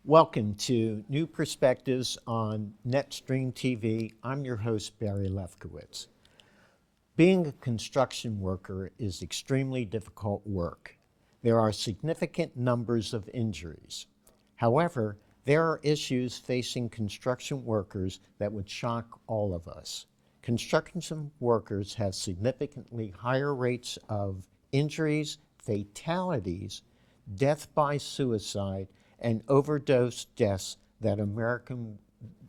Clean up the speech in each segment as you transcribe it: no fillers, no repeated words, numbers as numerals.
Welcome to New Perspectives on NetStream TV. I'm your host, Barry Lefkowitz. Being a construction worker is extremely difficult work. There are significant numbers of injuries. However, there are issues facing construction workers that would shock all of us. Construction workers have significantly higher rates of injuries, fatalities, death by suicide, and overdose deaths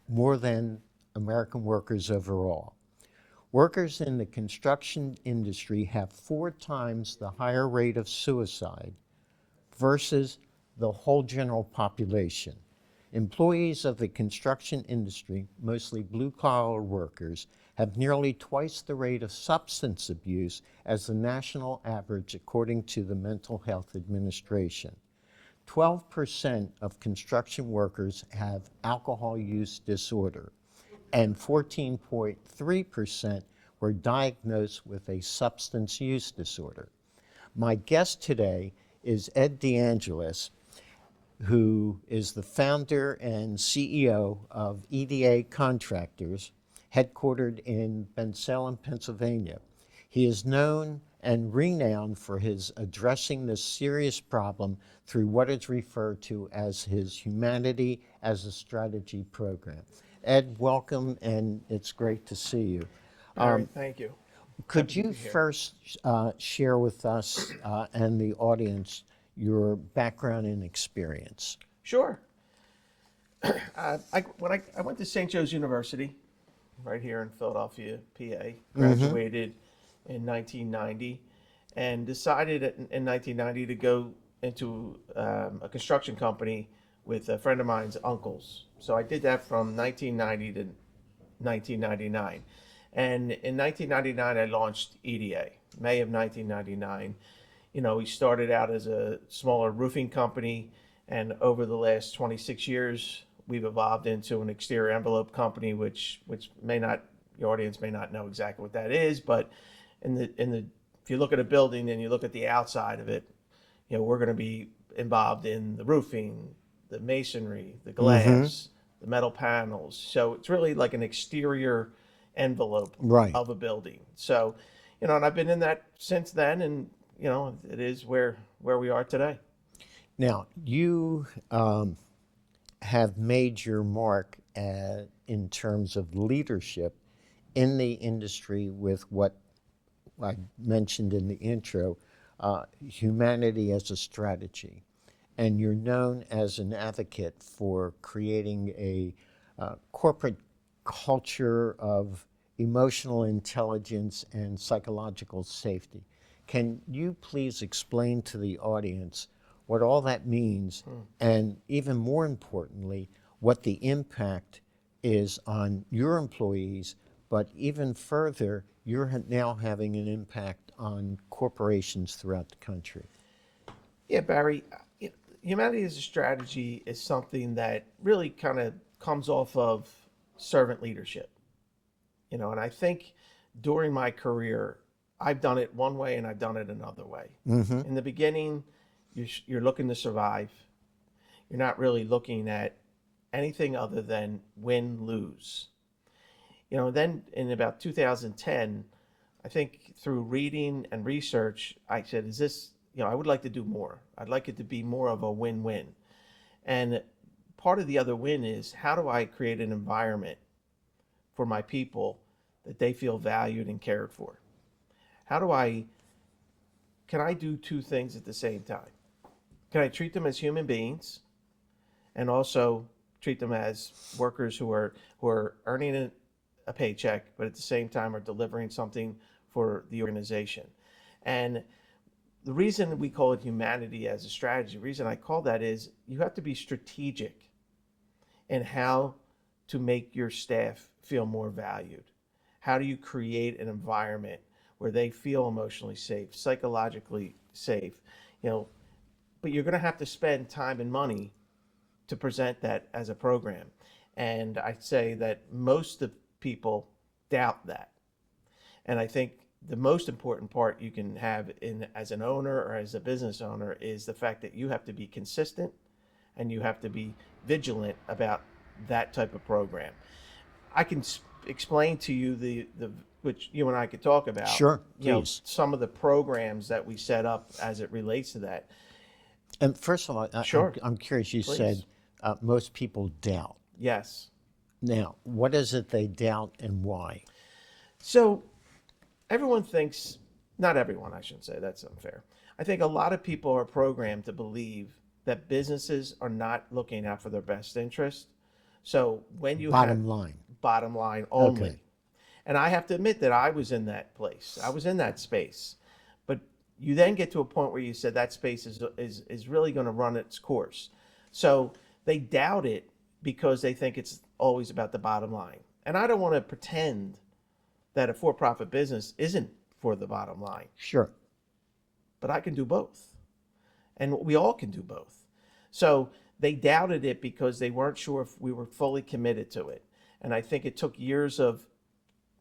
more than American workers overall. Workers in the construction industry have 4 times the higher rate of suicide versus the whole general population. Employees of the construction industry, mostly blue-collar workers, have nearly twice the rate of substance abuse as the national average, according to the Mental Health Administration. 12% of construction workers have alcohol use disorder, and 14.3% were diagnosed with a substance use disorder. My guest today is Ed DeAngelis, who is the founder and CEO of EDA Contractors, headquartered in Bensalem, Pennsylvania. He is known and renowned for his addressing this serious problem through what is referred to as his Humanity as a Strategy program. Ed, welcome, and it's great to see you. Barry, thank you. Could you first share with us and the audience your background and experience? Sure. I went to St. Joe's University, right here in Philadelphia, PA. Graduated in 1990, and decided in 1990 to go into a construction company with a friend of mine's uncles. So I did that from 1990 to 1999. And in 1999, I launched EDA, May of 1999. You know, we started out as a smaller roofing company, and over the last 26 years, we've evolved into an exterior envelope company, which your audience may not know exactly what that is, but if you look at a building and you look at the outside of it, you know, we're going to be involved in the roofing, the masonry, the glass, the metal panels. So it's really like an exterior envelope of a building. So, you know, and I've been in that since then, and you know, it is where we are today. Now, you have made your mark in terms of leadership in the industry with what I mentioned in the intro, Humanity as a Strategy. And you're known as an advocate for creating a corporate culture of emotional intelligence and psychological safety. Can you please explain to the audience what all that means, and even more importantly, what the impact is on your employees, but even further, you're now having an impact on corporations throughout the country? Yeah, Barry, Humanity as a Strategy is something that really kind of comes off of servant leadership. You know, and I think during my career, I've done it one way and I've done it another way. In the beginning, you're looking to survive. You're not really looking at anything other than win, lose. You know, then in about 2010, I think through reading and research, I said, I would like to do more. I'd like it to be more of a win-win. And part of the other win is, how do I create an environment for my people that they feel valued and cared for? Can I do 2 things at the same time? Can I treat them as human beings and also treat them as workers who are earning a paycheck, but at the same time are delivering something for the organization? And the reason we call it Humanity as a Strategy, the reason I call that is you have to be strategic in how to make your staff feel more valued. How do you create an environment where they feel emotionally safe, psychologically safe? You know, but you're going to have to spend time and money to present that as a program. And I'd say that most of people doubt that. And I think the most important part you can have as an owner or as a business owner is the fact that you have to be consistent and you have to be vigilant about that type of program. I can explain to you the which you and I could talk about. Sure, You know, please. some of the programs that we set up as it relates to that. And first of all, Sure, I'm curious, you please. said most people doubt. Yes. Now, what is it they doubt and why? So everyone thinks, not everyone, I shouldn't say, that's unfair. I think a lot of people are programmed to believe that businesses are not looking out for their best interest. So when you have Bottom line. bottom line only. Okay. And I have to admit that I was in that place. I was in that space. But you then get to a point where you said that space is really going to run its course. So they doubt it because they think it's always about the bottom line. And I don't want to pretend that a for-profit business isn't for the bottom line, Sure. but I can do both. And we all can do both. So they doubted it because they weren't sure if we were fully committed to it. And I think it took years of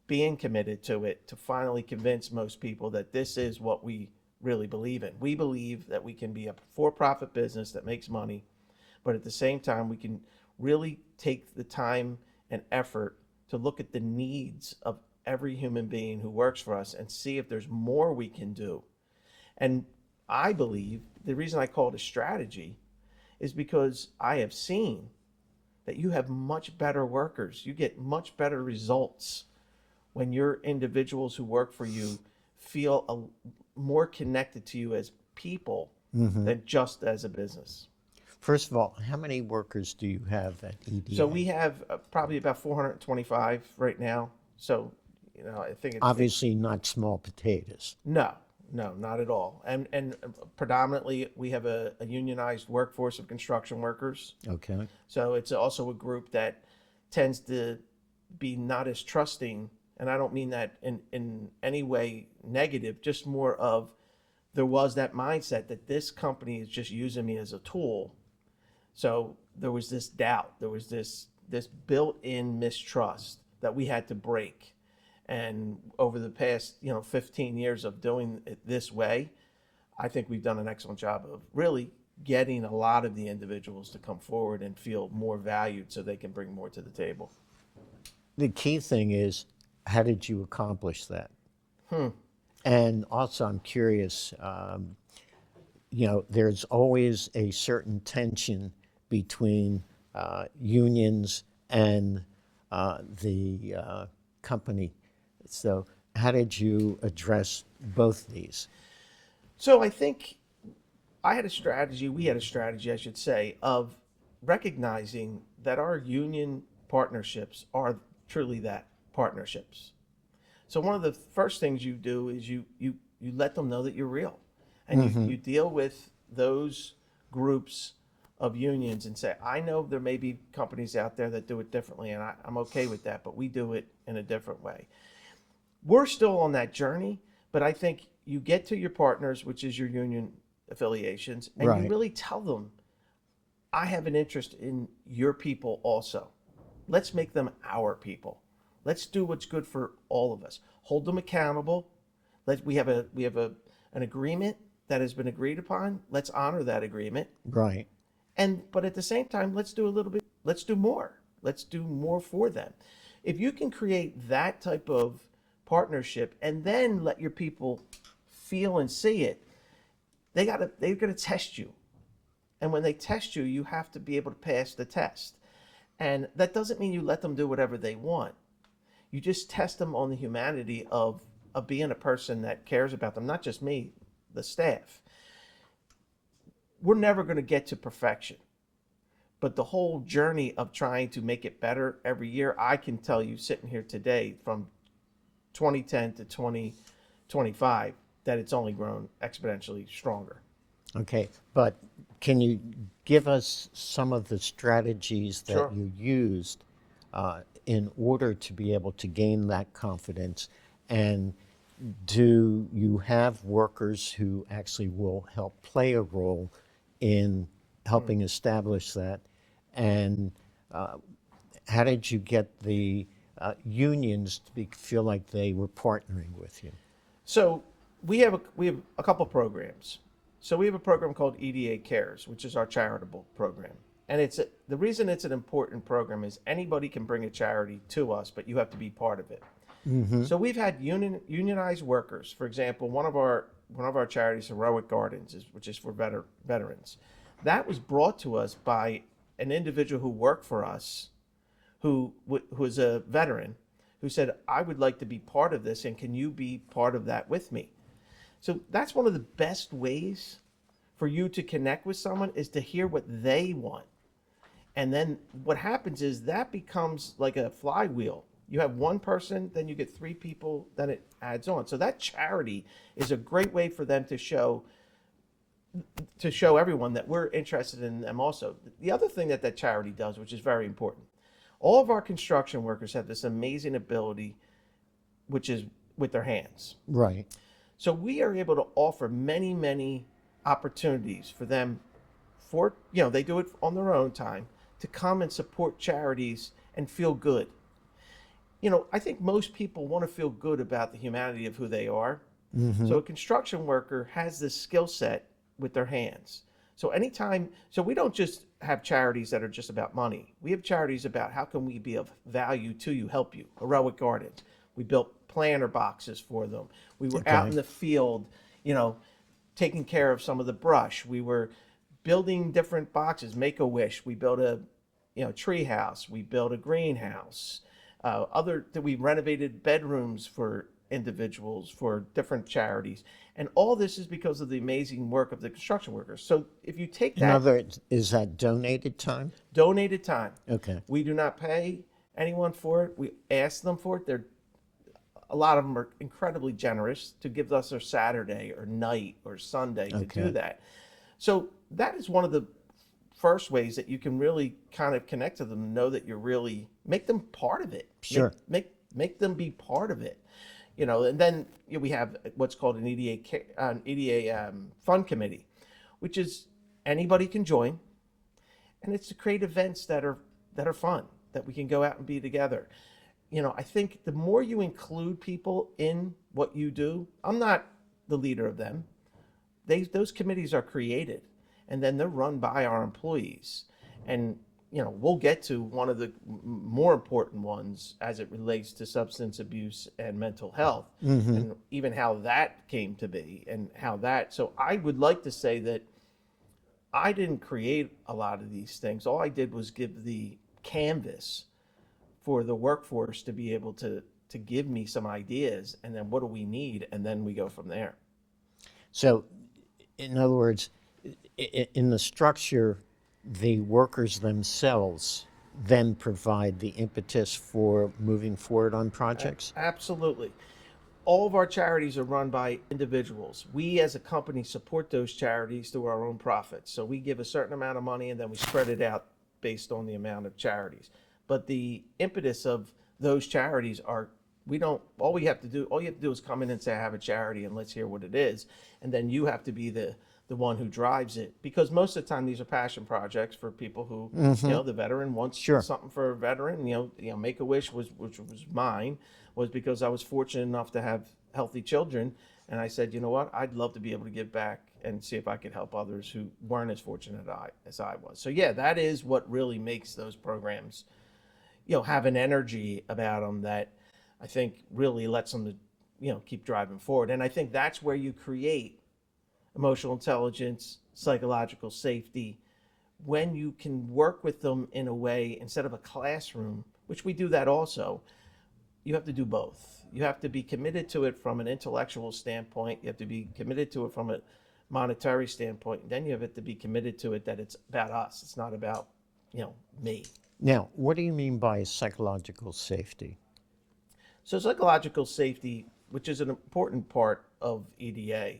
being committed to it to finally convince most people that this is what we really believe in. We believe that we can be a for-profit business that makes money, but at the same time, we can really take the time and effort to look at the needs of every human being who works for us and see if there's more we can do. And I believe the reason I call it a strategy is because I have seen that you have much better workers. You get much better results when your individuals who work for you feel more connected to you as people than just as a business. First of all, how many workers do you have at EDA? So we have probably about 425 right now. So, you know, I think it's Obviously not small potatoes. no, not at all. And predominantly we have a unionized workforce of construction workers. Okay. So it's also a group that tends to be not as trusting. And I don't mean that in any way negative, just more of there was that mindset that this company is just using me as a tool. So there was this doubt, there was this built-in mistrust that we had to break. And over the past, 15 years of doing it this way, I think we've done an excellent job of really getting a lot of the individuals to come forward and feel more valued so they can bring more to the table. The key thing is, how did you accomplish that? And also, I'm curious, there's always a certain tension between unions and the company. So how did you address both these? So I think we had a strategy, I should say, of recognizing that our union partnerships are truly that, partnerships. So one of the first things you do is you let them know that you're real. And you deal with those groups of unions and say, I know there may be companies out there that do it differently, and I'm okay with that, but we do it in a different way. We're still on that journey, but I think you get to your partners, which is your union affiliations, and Right. you really tell them, I have an interest in your people also. Let's make them our people. Let's do what's good for all of us. Hold them accountable. We have an agreement that has been agreed upon. Let's honor that agreement. Right. But at the same time, let's do more. Let's do more for them. If you can create that type of partnership and then let your people feel and see it, they're going to test you. And when they test you, you have to be able to pass the test. And that doesn't mean you let them do whatever they want. You just test them on the humanity of being a person that cares about them, not just me, the staff. We're never going to get to perfection. But the whole journey of trying to make it better every year, I can tell you sitting here today from 2010 to 2025 that it's only grown exponentially stronger. Okay, but can you give us some of the strategies that Sure. you used in order to be able to gain that confidence? And do you have workers who actually will help play a role in helping establish that? And how did you get the unions to feel like they were partnering with you? So we have a couple programs. So we have a program called EDA Cares, which is our charitable program. And the reason it's an important program is anybody can bring a charity to us, but you have to be part of it. So we've had unionized workers. For example, one of our charities, Heroic Gardens, which is for veterans. That was brought to us by an individual who worked for us, who was a veteran, who said, "I would like to be part of this, and can you be part of that with me?" So that's one of the best ways for you to connect with someone, is to hear what they want. And then what happens is that becomes like a flywheel. You have one person, then you get three people, then it adds on. So that charity is a great way for them to show everyone that we're interested in them also. The other thing that charity does, which is very important, all of our construction workers have this amazing ability, which is with their hands. Right. So we are able to offer many, many opportunities for them they do it on their own time, to come and support charities and feel good. I think most people want to feel good about the humanity of who they are. So a construction worker has this skill set with their hands. So we don't just have charities that are just about money. We have charities about how can we be of value to you, help you. Heroic Gardens, we built planter boxes for them. We were out in the field, taking care of some of the brush. We were building different boxes, Make-A-Wish. We built a tree house. We built a greenhouse. We renovated bedrooms for individuals, for different charities. And all this is because of the amazing work of the construction workers. So if you take that... Is that donated time? Donated time. Okay. We do not pay anyone for it. We ask them for it. A lot of them are incredibly generous to give us their Saturday or night or Sunday to do that. So that is one of the first ways that you can really kind of connect to them and know that you're really, make them part of it. Sure. Make them be part of it. And then we have what's called an EDA fund committee, which is anybody can join, and it's to create events that are fun, that we can go out and be together. I think the more you include people in what you do, I'm not the leader of them. Those committees are created, and then they're run by our employees. And we'll get to one of the more important ones as it relates to substance abuse and mental health, and even how that came to be, and so I would like to say that I didn't create a lot of these things. All I did was give the canvas for the workforce to be able to give me some ideas, and then what do we need, and then we go from there. So, in other words, in the structure, the workers themselves then provide the impetus for moving forward on projects? Absolutely. All of our charities are run by individuals. We as a company support those charities through our own profits. So we give a certain amount of money, and then we spread it out based on the amount of charities. But the impetus of those charities are, all you have to do is come in and say, I have a charity, and let's hear what it is. And then you have to be the one who drives it, because most of the time these are passion projects for people who, the veteran wants something for a veteran. Make-A-Wish which was mine, was because I was fortunate enough to have healthy children, and I said, you know what, I'd love to be able to give back and see if I could help others who weren't as fortunate as I was. So yeah, that is what really makes those programs, have an energy about them that I think really lets them keep driving forward. And I think that's where you create emotional intelligence, psychological safety, when you can work with them in a way, instead of a classroom, which we do that also, you have to do both. You have to be committed to it from an intellectual standpoint. You have to be committed to it from a monetary standpoint. And then you have to be committed to it that it's about us. It's not about, me. Now, what do you mean by psychological safety? So psychological safety, which is an important part of EDA,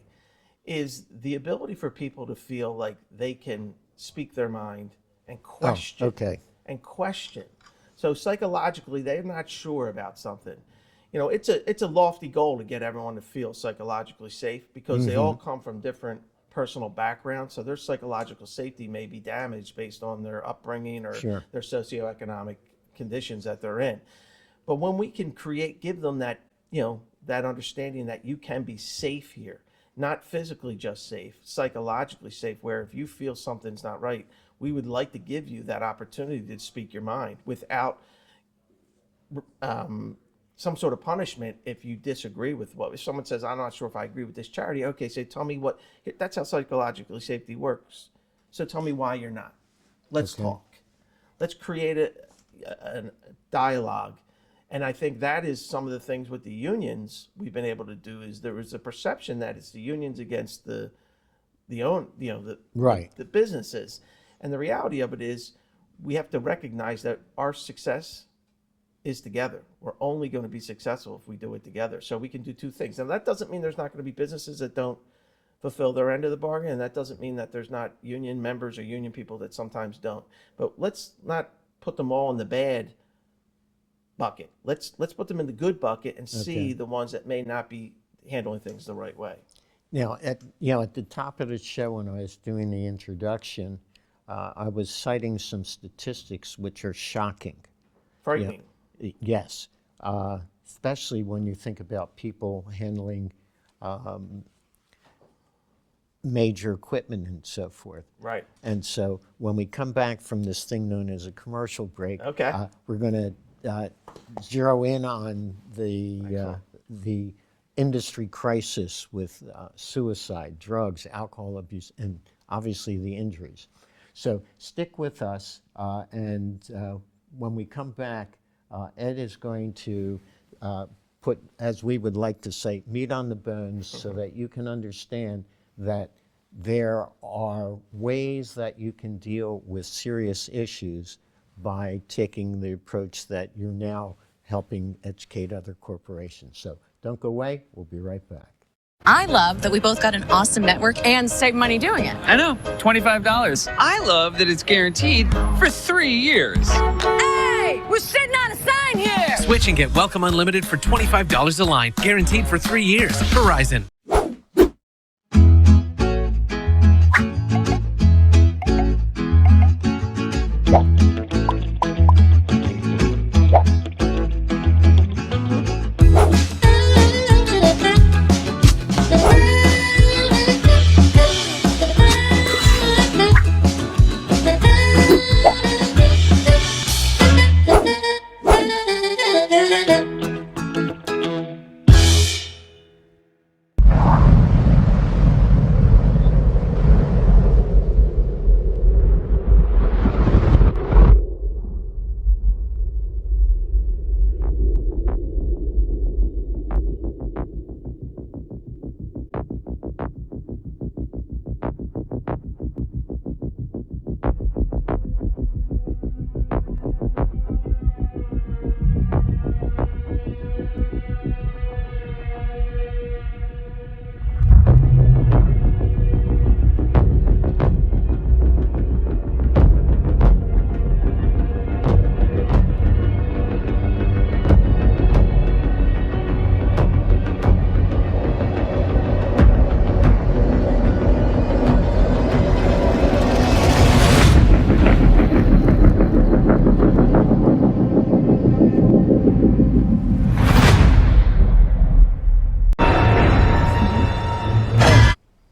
is the ability for people to feel like they can speak their mind and question. Oh, okay. And question. So psychologically, they're not sure about something. It's a lofty goal to get everyone to feel psychologically safe, because they all come from different personal backgrounds. So their psychological safety may be damaged based on their upbringing or their socioeconomic conditions that they're in. But when we can give them that, that understanding that you can be safe here, not physically just safe, psychologically safe, where if you feel something's not right, we would like to give you that opportunity to speak your mind without some sort of punishment if you disagree with what. If someone says, I'm not sure if I agree with this charity, okay, so tell me what. That's how psychologically safety works. So tell me why you're not. Let's talk. Let's create a dialogue. And I think that is some of the things with the unions we've been able to do. Is there was a perception that it's the unions against the businesses, and the reality of it is we have to recognize that our success is together. We're only going to be successful if we do it together. So we can do two things. And that doesn't mean there's not going to be businesses that don't fulfill their end of the bargain. And that doesn't mean that there's not union members or union people that sometimes don't. But let's not put them all in the bad bucket. Let's put them in the good bucket and see the ones that may not be handling things the right way. Now, at the top of the show when I was doing the introduction, I was citing some statistics which are shocking. Frightening. Yes, especially when you think about people handling major equipment and so forth. Right. And so when we come back from this thing known as a commercial break, we're going to zero in on the industry crisis with suicide, drugs, alcohol abuse, and obviously the injuries. So stick with us, and when we come back, Ed is going to put, as we would like to say, meat on the bones so that you can understand that there are ways that you can deal with serious issues by taking the approach that you're now helping educate other corporations. So don't go away. We'll be right back. I love that we both got an awesome network and save money doing it. I know, $25. I love that it's guaranteed for 3 years. Hey, we're sitting on a sign here. Switch and get Welcome Unlimited for $25 a line, guaranteed for 3 years. Verizon.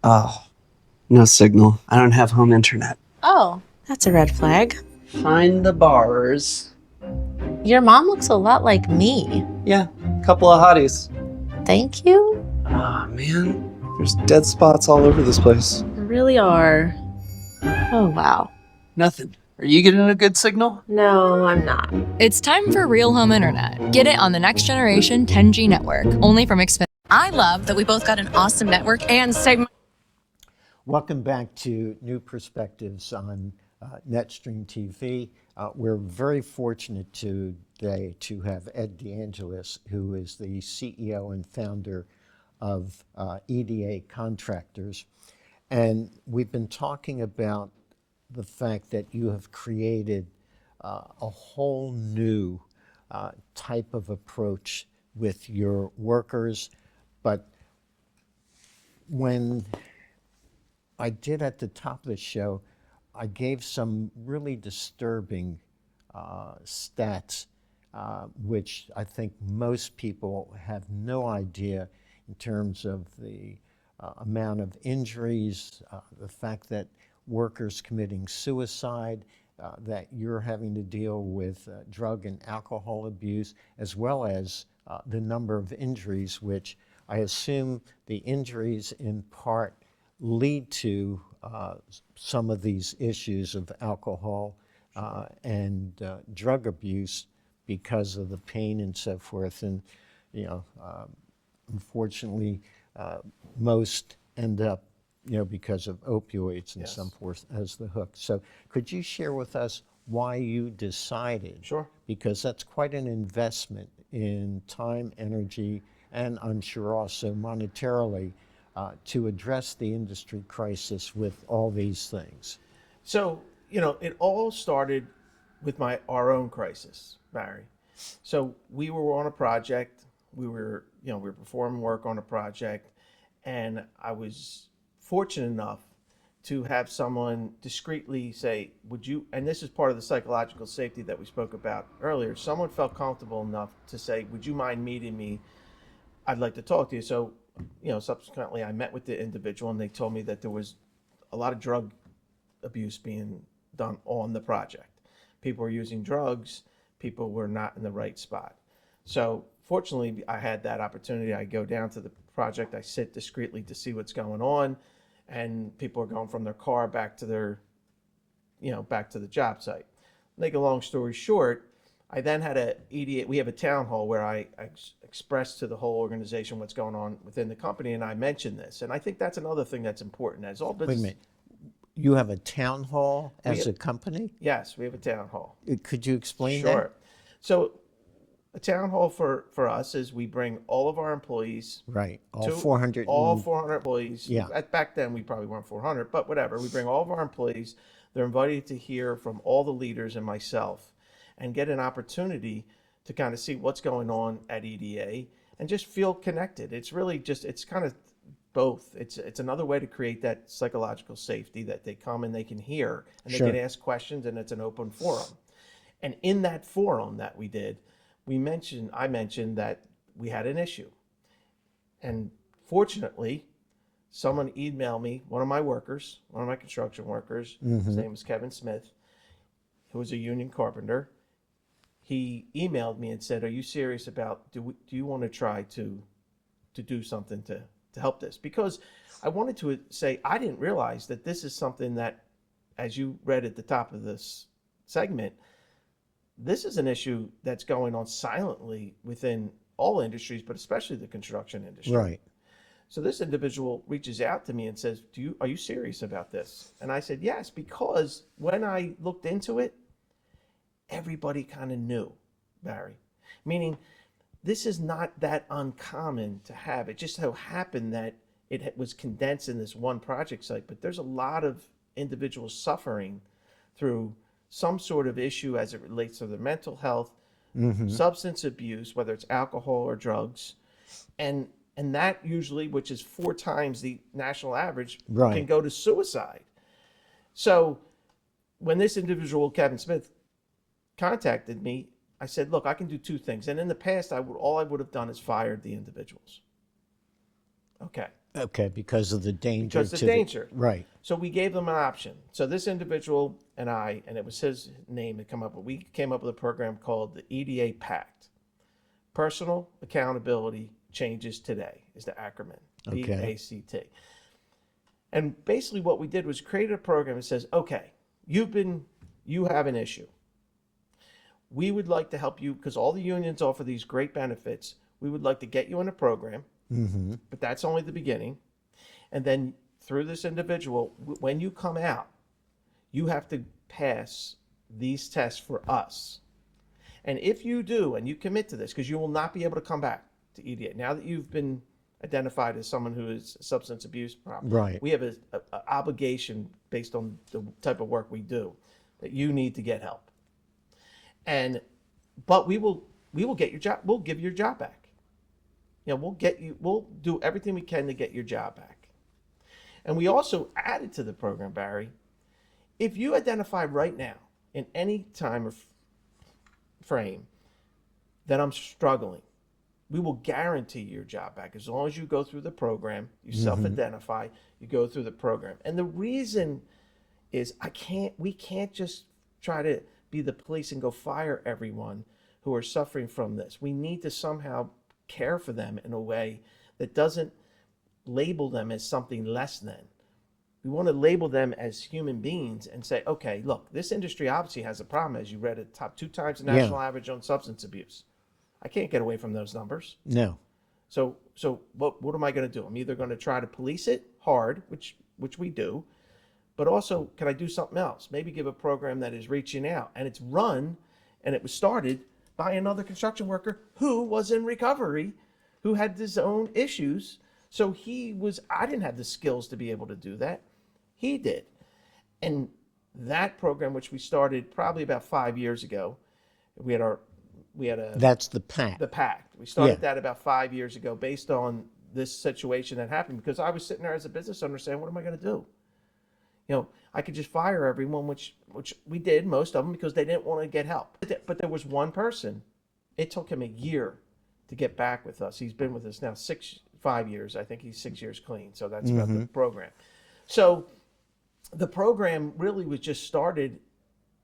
Oh, no signal. I don't have home internet. Oh, that's a red flag. Find the bars. Your mom looks a lot like me. Yeah, couple of hotties. Thank you? Ah, man. There's dead spots all over this place. There really are. Oh, wow. Nothing. Are you getting a good signal? No, I'm not. It's time for real home internet. Get it on the next generation 10G network, only from Xfinity. I love that we both got an awesome network and save money. Welcome back to New Perspectives on NetStream TV. We're very fortunate today to have Ed DeAngelis, who is the CEO and founder of EDA Contractors. And we've been talking about the fact that you have created a whole new type of approach with your workers. But when I did at the top of the show, I gave some really disturbing stats, which I think most people have no idea in terms of the amount of injuries, the fact that workers committing suicide, that you're having to deal with drug and alcohol abuse, as well as the number of injuries, which I assume the injuries in part lead to some of these issues of alcohol and drug abuse because of the pain and so forth. And, unfortunately, most end up, because of opioids and Yes. so forth as the hook. So could you share with us why you decided? Sure. Because that's quite an investment in time, energy, and I'm sure also monetarily to address the industry crisis with all these things. So, it all started with our own crisis, Barry. So we were on a project, we were performing work on a project, and I was fortunate enough to have someone discreetly say, would you, and this is part of the psychological safety that we spoke about earlier, someone felt comfortable enough to say, would you mind meeting me? I'd like to talk to you. So, subsequently I met with the individual and they told me that there was a lot of drug abuse being done on the project. People were using drugs, people were not in the right spot. So fortunately I had that opportunity. I go down to the project, I sit discreetly to see what's going on, and people are going from their car back to their, back to the job site. Make a long story short, I then had a EDA, we have a town hall where I expressed to the whole organization what's going on within the company, and I mentioned this. And I think that's another thing that's important. As all business, Wait a minute. You have a town hall as a company? Yes, we have a town hall. Could you explain Sure. that? So a town hall for us is we bring all of our employees. Right. All to- 400. All 400 employees. Yeah. Back then we probably weren't 400, but whatever. We bring all of our employees. They're invited to hear from all the leaders and myself and get an opportunity to kind of see what's going on at EDA and just feel connected. It's really just, it's kind of both. It's another way to create that psychological safety that they come and they can hear and they Sure. can ask questions, and it's an open forum. And in that forum that we did, I mentioned that we had an issue. And fortunately, someone emailed me, one of my construction workers, his name was Kevin Smith, who was a union carpenter. He emailed me and said, are you serious about, do you want to try to do something to help this? Because I wanted to say, I didn't realize that this is something that, as you read at the top of this segment, this is an issue that's going on silently within all industries, but especially the construction industry. Right. So this individual reaches out to me and says, are you serious about this? And I said, yes, because when I looked into it, everybody kind of knew, Barry. Meaning, this is not that uncommon to have. It just so happened that it was condensed in this one project site, but there's a lot of individuals suffering through some sort of issue as it relates to their mental health, substance abuse, whether it's alcohol or drugs, and that usually, which is 4 times the national average, Right. can go to suicide. So when this individual, Kevin Smith, contacted me, I said, look, I can do 2 things. And in the past, all I would have done is fired the individuals. Okay. Okay, because of the danger. Because the danger. Right. So we gave them an option. So this individual and I, and it was his name that come up with, we came up with a program called the EDA Pact. Personal Accountability Changes Today is the acronym, Okay. PACT. And basically what we did was create a program that says, okay, you have an issue. We would like to help you, because all the unions offer these great benefits. We would like to get you in a program, but that's only the beginning. And then through this individual, when you come out, you have to pass these tests for us. And if you do, and you commit to this, because you will not be able to come back to EDA. Now that you've been identified as someone who is a substance abuse problem, Right. we have an obligation based on the type of work we do that you need to get help. But we will get your job. We'll give your job back. We'll do everything we can to get your job back. And we also added to the program, Barry, if you identify right now in any time or frame that I'm struggling, we will guarantee your job back as long as you go through the program, you self-identify, you go through the program. And the reason is we can't just try to be the police and go fire everyone who are suffering from this. We need to somehow care for them in a way that doesn't label them as something less than. We want to label them as human beings and say, okay, look, this industry obviously has a problem, as you read it, top 2 times the national average on substance abuse. I can't get away from those numbers. No. So what am I going to do? I'm either going to try to police it hard, which we do, but also can I do something else? Maybe give a program that is reaching out, and it's run, and it was started by another construction worker who was in recovery, who had his own issues. So I didn't have the skills to be able to do that. He did. And that program, which we started probably about 5 years ago, That's the pact. The pact. We started that about 5 years ago based on this situation that happened, because I was sitting there as a business owner saying, what am I going to do? I could just fire everyone, which we did, most of them, because they didn't want to get help. But there was one person, it took him a year to get back with us. He's been with us now 5 years. I think he's 6 years clean. So that's about the program. So the program really was just started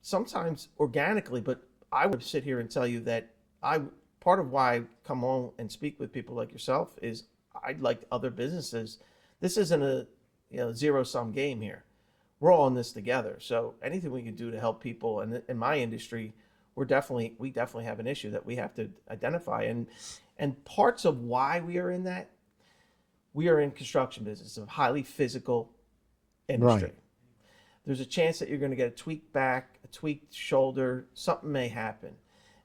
sometimes organically, but I would sit here and tell you that part of why I come on and speak with people like yourself is I'd like other businesses. This isn't a zero-sum game here. We're all in this together. So anything we can do to help people, and in my industry, we definitely have an issue that we have to identify. And parts of why we are in that, we are in construction business, a highly physical industry. Right. There's a chance that you're going to get a tweaked back, a tweaked shoulder, something may happen.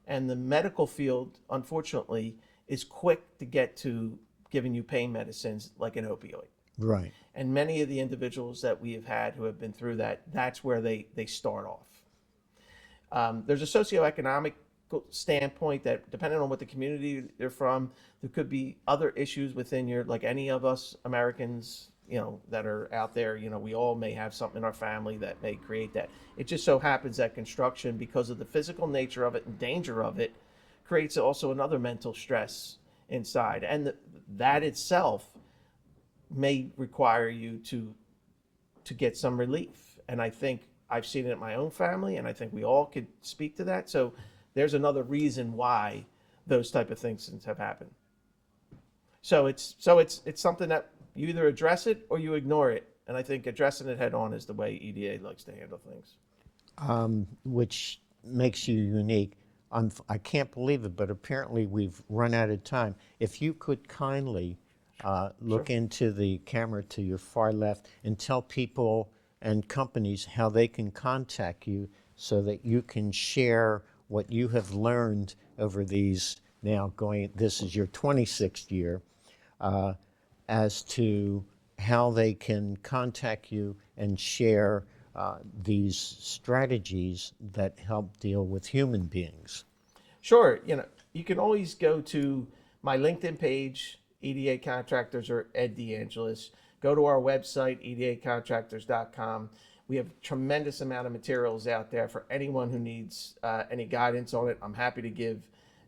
And the medical field, unfortunately, is quick to get to giving you pain medicines like an opioid. Right. And many of the individuals that we have had who have been through that, that's where they start off. There's a socioeconomic standpoint that, depending on what the community they're from, there could be other issues within like any of us Americans, that are out there. We all may have something in our family that may create that. It just so happens that construction, because of the physical nature of it and danger of it, creates also another mental stress inside. And that itself may require you to get some relief. And I think I've seen it in my own family, and I think we all could speak to that. So there's another reason why those type of things have happened. So it's something that you either address it or you ignore it. And I think addressing it head on is the way EDA likes to handle things. Which makes you unique. I can't believe it, but apparently we've run out of time. If you could kindly look into the camera to your far left and tell people and companies how they can contact you so that you can share what you have learned over these this is your 26th year, as to how they can contact you and share these strategies that help deal with human beings. Sure. You can always go to my LinkedIn page, EDA Contractors or Ed DeAngelis. Go to our website, edacontractors.com. We have a tremendous amount of materials out there for anyone who needs any guidance on it. I'm happy to give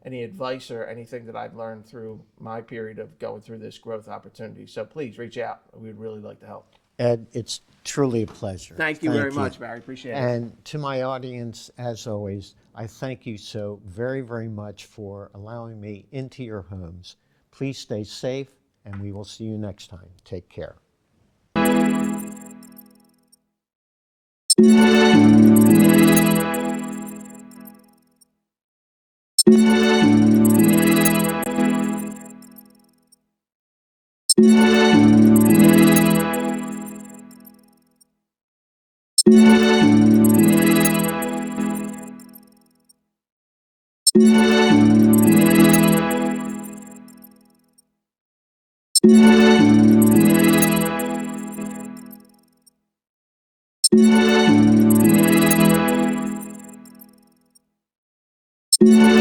any advice or anything that I've learned through my period of going through this growth opportunity. So please reach out. We'd really like to help. Ed, it's truly a pleasure. Thank you very much, Barry. Appreciate it. And to my audience, as always, I thank you so very, very much for allowing me into your homes. Please stay safe, and we will see you next time. Take care. You